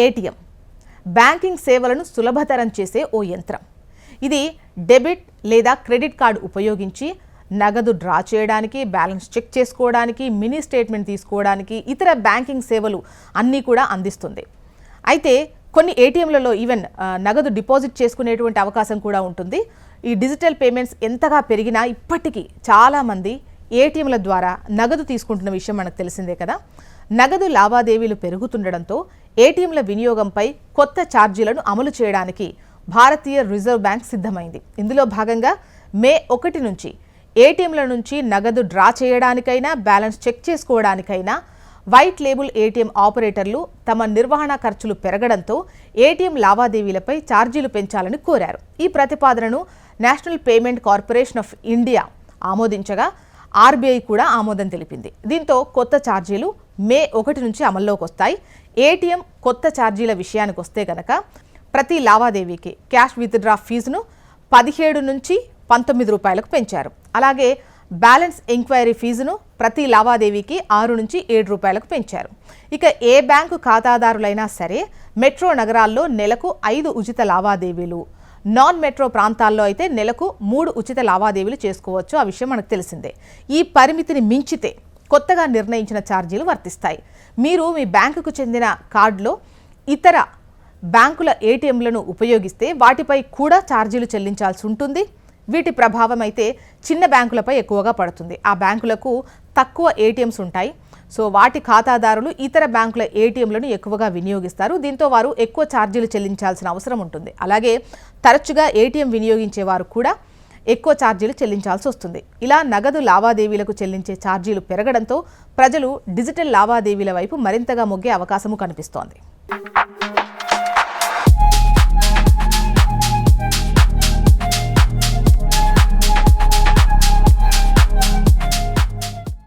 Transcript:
ATM banking సేవలను సులభతరం చేసే ఓ యంత్రం. ఇది డెబిట్ లేదా క్రెడిట్ కార్డు ఉపయోగించి నగదు డ్రా చేయడానికి, బ్యాలెన్స్ చెక్ చేసుకోవడానికి, మినీ స్టేట్మెంట్ తీసుకోవడానికి, ఇతర బ్యాంకింగ్ సేవలు అన్నీ కూడా అందిస్తుంది. అయితే కొన్ని ఏటీఎంలలో ఈవెన్ నగదు డిపాజిట్ చేసుకునేటువంటి అవకాశం కూడా ఉంటుంది. ఈ డిజిటల్ పేమెంట్స్ ఎంతగా పెరిగినా ఇప్పటికీ చాలామంది ఏటీఎంల ద్వారా నగదు తీసుకుంటున్న విషయం మనకు తెలిసిందే కదా. నగదు లావాదేవీలు పెరుగుతుండడంతో ఏటీఎంల వినియోగంపై కొత్త ఛార్జీలను అమలు చేయడానికి భారతీయ రిజర్వ్ బ్యాంక్ సిద్ధమైంది. ఇందులో భాగంగా మే 1 నుంచి ఏటీఎంల నుంచి నగదు డ్రా చేయడానికైనా, బ్యాలెన్స్ చెక్ చేసుకోవడానికైనా వైట్ లేబుల్ ఏటీఎం ఆపరేటర్లు తమ నిర్వహణ ఖర్చులు పెరగడంతో ఏటీఎం లావాదేవీలపై ఛార్జీలు పెంచాలని కోరారు. ఈ ప్రతిపాదనను National Payment Corporation of India ఆమోదించగా ఆర్బీఐ కూడా ఆమోదం తెలిపింది. దీంతో కొత్త ఛార్జీలు మే 1 నుంచి అమల్లోకి వస్తాయి. ఏటీఎం కొత్త ఛార్జీల విషయానికి వస్తే గనక ప్రతి లావాదేవీకి క్యాష్ విత్డ్రా ఫీజును 17 నుంచి 19 రూపాయలకు పెంచారు. అలాగే బ్యాలెన్స్ ఎంక్వైరీ ఫీజును ప్రతి లావాదేవీకి 6 నుంచి 7 రూపాయలకు పెంచారు. ఇక ఏ బ్యాంకు ఖాతాదారులైనా సరే మెట్రో నగరాల్లో నెలకు 5 ఉచిత లావాదేవీలు, నాన్ మెట్రో ప్రాంతాల్లో అయితే నెలకు 3 ఉచిత లావాదేవీలు చేసుకోవచ్చు. ఆ విషయం మనకు తెలిసిందే. ఈ పరిమితిని మించితే కొత్తగా నిర్ణయించిన ఛార్జీలు వర్తిస్తాయి. మీరు మీ బ్యాంకుకు చెందిన కార్డులో ఇతర బ్యాంకుల ఏటీఎంలను ఉపయోగిస్తే వాటిపై కూడా ఛార్జీలు చెల్లించాల్సి ఉంటుంది. వీటి ప్రభావం అయితే చిన్న బ్యాంకులపై ఎక్కువగా పడుతుంది. ఆ బ్యాంకులకు తక్కువ ఏటీఎంస్ ఉంటాయి. సో వాటి ఖాతాదారులు ఇతర బ్యాంకుల ఏటీఎంలను ఎక్కువగా వినియోగిస్తారు. దీంతో వారు ఎక్కువ ఛార్జీలు చెల్లించాల్సిన అవసరం ఉంటుంది. అలాగే తరచుగా ఏటీఎం వినియోగించేవారు కూడా ఎక్కువ ఛార్జీలు చెల్లించాల్సి వస్తుంది. ఇలా నగదు లావాదేవీలకు చెల్లించే ఛార్జీలు పెరగడంతో ప్రజలు డిజిటల్ లావాదేవీల వైపు మరింతగా మొగ్గే అవకాశము కనిపిస్తోంది.